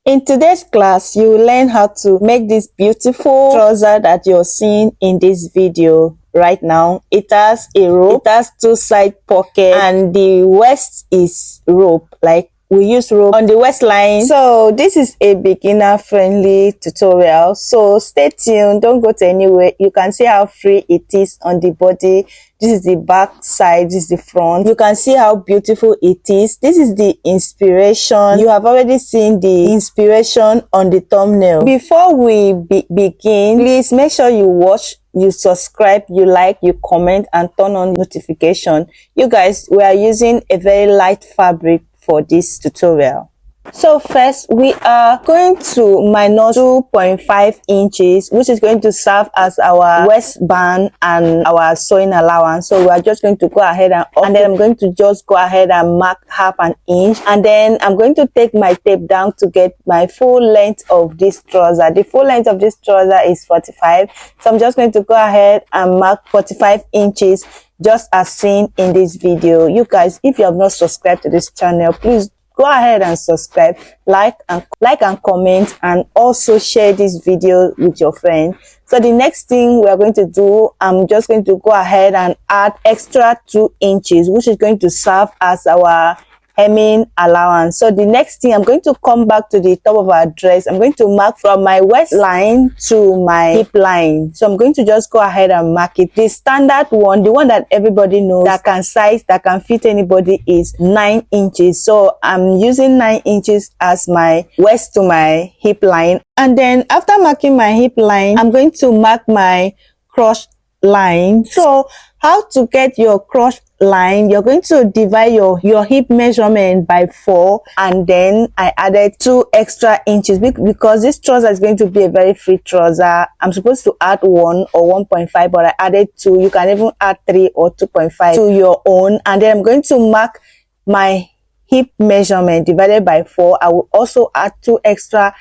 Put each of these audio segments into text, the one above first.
In today's class, you will learn how to make this beautiful trouser that you're seeing in this video right now. It has a rope, it has two side pockets, and the waist is rope, like we use rope on the waistline. So this is a beginner friendly tutorial, so stay tuned, don't go to anywhere. You can see how free it is on the body. This is the back side, this is the front. You can see how beautiful it is. This is the inspiration. You have already seen the inspiration on the thumbnail. Before we begin, please make sure you watch, you subscribe, you like, you comment, and turn on notification. You guys, we are using a very light fabric for this tutorial. So first, we are going to minus 2.5 inches, which is going to serve as our waistband and our sewing allowance. So we are just going to go ahead and then I'm going to just go ahead and mark half an inch, and then I'm going to take my tape down to get my full length of this trouser. The full length of this trouser is 45, so I'm just going to go ahead and mark 45 inches just as seen in this video. You guys, if you have not subscribed to this channel, please go ahead and subscribe, like and comment, and also share this video with your friend. So the next thing we are going to do, I'm just going to go ahead and add extra 2 inches, which is going to serve as our hemming allowance. So the next thing, I'm going to come back to the top of our dress. I'm going to mark from my waistline to my hip line. So I'm going to just go ahead and mark it. The standard one, the one that everybody knows, that can size, that can fit anybody, is 9 inches. So I'm using 9 inches as my waist to my hip line. And then after marking my hip line, I'm going to mark my cross line. So how to get your cross line? You're going to divide your hip measurement by 4, and then I added 2 extra inches because this trouser is going to be a very free trouser. I'm supposed to add 1 or 1.5, but I added 2. You can even add 3 or 2.5 to your own. And then I'm going to mark my hip measurement divided by 4. I will also add 2 extra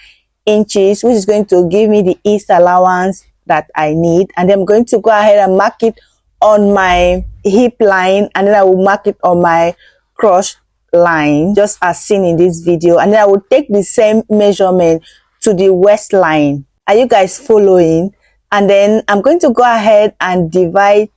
inches, which is going to give me the east allowance that I need. And then I'm going to go ahead and mark it on my hip line, and then I will mark it on my cross line just as seen in this video, and then I will take the same measurement to the waistline. Are you guys following? And then I'm going to go ahead and divide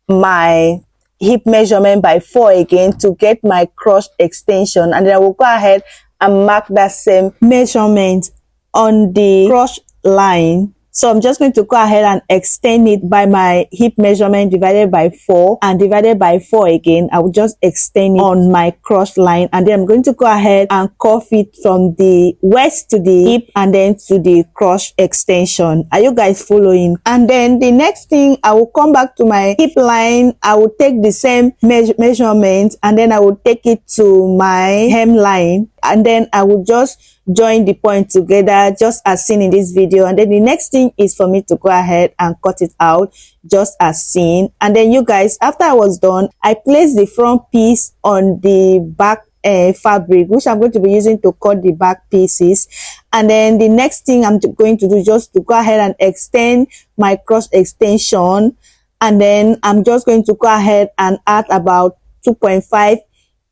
my hip measurement by 4 again to get my cross extension, and then I will go ahead and mark that same measurement on the cross line. So I'm just going to go ahead and extend it by my hip measurement divided by 4 and divided by 4 again. I will just extend it on my cross line, and then I'm going to go ahead and cuff it from the waist to the hip and then to the cross extension. Are you guys following? And then the next thing, I will come back to my hip line. I will take the same measurement, and then I will take it to my hem line, and then I will just join the point together just as seen in this video. And then the next thing is for me to go ahead and cut it out just as seen. And then you guys, after I was done, I placed the front piece on the back fabric, which I'm going to be using to cut the back pieces. And then the next thing I'm going to do is just to go ahead and extend my cross extension, and then I'm just going to go ahead and add about 2.5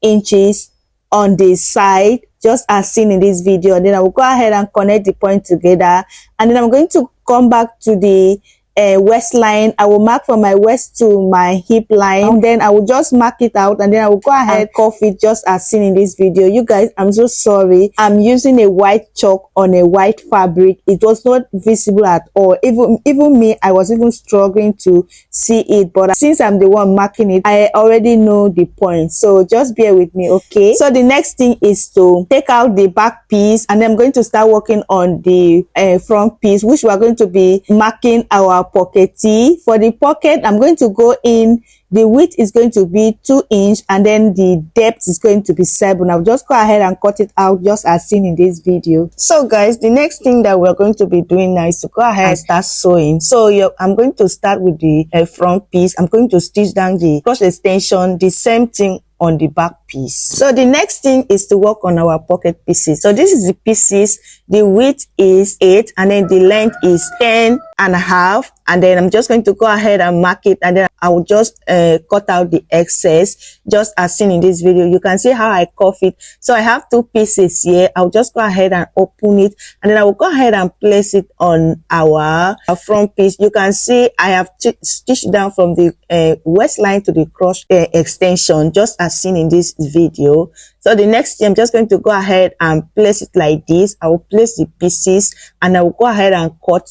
inches on the side just as seen in this video. And then I will go ahead and connect the point together, and then I'm going to come back to the waistline. I will mark from my waist to my hip line, and then I will just mark it out, and then I will go ahead and cuff it just as seen in this video. You guys, I'm so sorry, I'm using a white chalk on a white fabric. It was not visible at all. Even me, I was even struggling to see it, but since I'm the one marking it, I already know the point, so just bear with me, okay? So the next thing is to take out the back piece, and then I'm going to start working on the front piece, which we are going to be marking our pocketee. For the pocket, I'm going to go in, the width is going to be 2 inches, and then the depth is going to be 7. I'll just go ahead and cut it out just as seen in this video. So guys, the next thing that we're going to be doing now is to go ahead and start sewing. So I'm going to start with the front piece. I'm going to stitch down the cross extension, the same thing on the back piece. So the next thing is to work on our pocket pieces. So this is the pieces the width is 8 and then the length is 10.5, and then I'm just going to go ahead and mark it, and then I will just cut out the excess just as seen in this video. You can see how I cuff it. So I have 2 pieces here. I'll just go ahead and open it, and then I will go ahead and place it on our front piece. You can see I have stitched down from the waistline to the cross extension just as seen in this video. So the next thing, I'm just going to go ahead and place it like this. I will place the pieces and I will go ahead and cut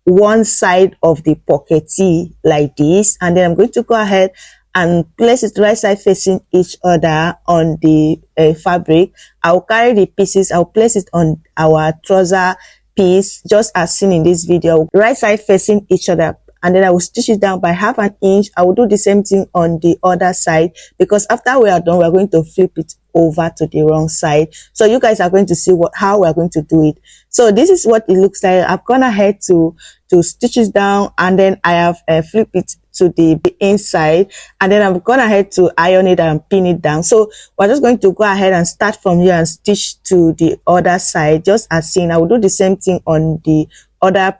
one side of the pocketee like this, and then I'm going to go ahead and place it right side facing each other on the fabric. I'll carry the pieces, I'll place it on our trouser piece just as seen in this video, right side facing each other, and then I will stitch it down by 1/2 inch. I will do the same thing on the other side, because after we are done, we are going to flip it over to the wrong side. So you guys are going to see how we are going to do it. So this is what it looks like. I've gone ahead to stitch it down, and then I have flipped it to the inside, and then I've gone ahead to iron it and pin it down. So we're just going to go ahead and start from here and stitch to the other side just as seen. I will do the same thing on the other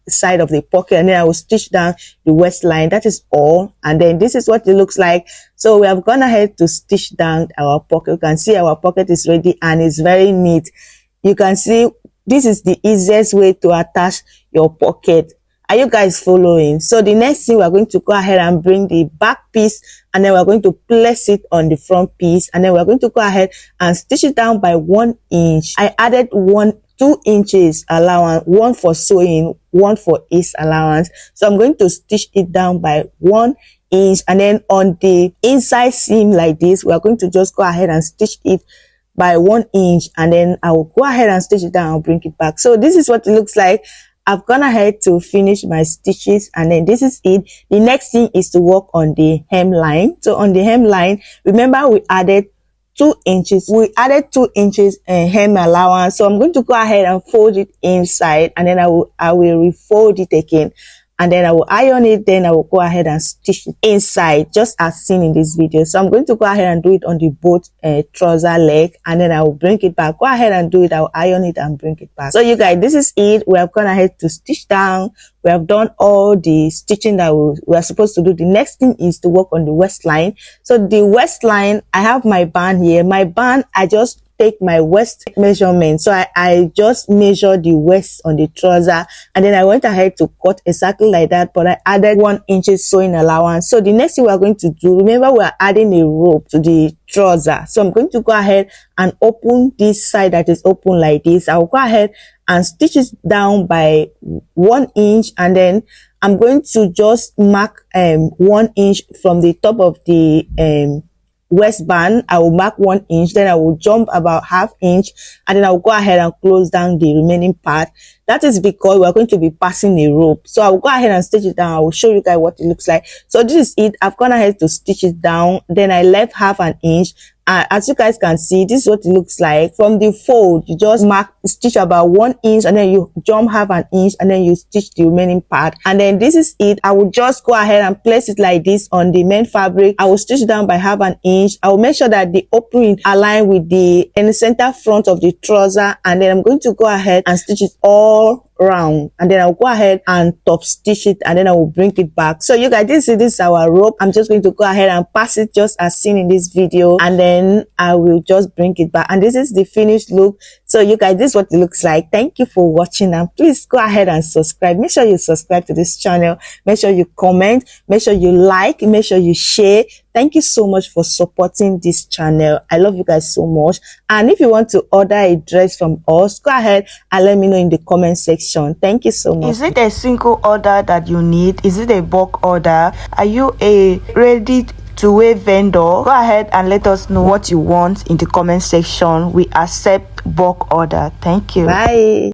side of the pocket, and then I will stitch down the waistline. That is all, and then this is what it looks like. So we have gone ahead to stitch down our pocket. You can see our pocket is ready and it's very neat. You can see this is the easiest way to attach your pocket. Are you guys following? So the next thing, we're going to go ahead and bring the back piece, and then we're going to place it on the front piece, and then we're going to go ahead and stitch it down by 1 inch. I added 2 inches allowance, 1 for sewing, 1 for ease allowance. So I'm going to stitch it down by 1 inch, and then on the inside seam like this, we are going to just go ahead and stitch it by 1 inch, and then I will go ahead and stitch it down and bring it back. So this is what it looks like. I've gone ahead to finish my stitches, and then this is it. The next thing is to work on the hemline. So on the hemline, remember we added 2 inches. We added 2 inches hem allowance. So I'm going to go ahead and fold it inside, and then I will refold it again, and then I will iron it. Then I will go ahead and stitch it inside just as seen in this video. So I'm going to go ahead and do it on the both trouser leg, and then I will bring it back. Go ahead and do it. I'll iron it and bring it back. So you guys, this is it. We have gone ahead to stitch down. We have done all the stitching that we are supposed to do. The next thing is to work on the waistline. So the waistline, I have my band here. My band, I just take my waist measurement. So I just measure the waist on the trouser, and then I went ahead to cut exactly like that, but I added 1 inch sewing allowance. So the next thing we are going to do, remember we are adding a rope to the trouser. So I'm going to go ahead and open this side that is open like this. I'll go ahead and stitch it down by 1 inch, and then I'm going to just mark 1 inch from the top of the waistband. I will mark 1 inch, then I will jump about 1/2 inch, and then I will go ahead and close down the remaining part. That is because we are going to be passing a rope. So I will go ahead and stitch it down. I will show you guys what it looks like. So this is it. I've gone ahead to stitch it down, then I left 1/2 inch. As you guys can see, this is what it looks like. From the fold, you just stitch about 1 inch, and then you jump 1/2 inch, and then you stitch the remaining part. And then this is it. I will just go ahead and place it like this on the main fabric. I will stitch down by 1/2 inch. I will make sure that the opening align with the center front of the trouser, and then I'm going to go ahead and stitch it all round, and then I'll go ahead and top stitch it, and then I will bring it back. So you guys, this is our rope. I'm just going to go ahead and pass it just as seen in this video, and then I will just bring it back, and this is the finished look. So you guys, this is what it looks like. Thank you for watching, and please go ahead and subscribe. Make sure you subscribe to this channel. Make sure you comment, make sure you like, make sure you share. Thank you so much for supporting this channel. I love you guys so much. And if you want to order a dress from us, go ahead and let me know in the comment section. Thank you so much. Is it a single order that you need? Is it a bulk order? Are you a ready to wear vendor? Go ahead and let us know what you want in the comment section. We accept bulk order. Thank you. Bye.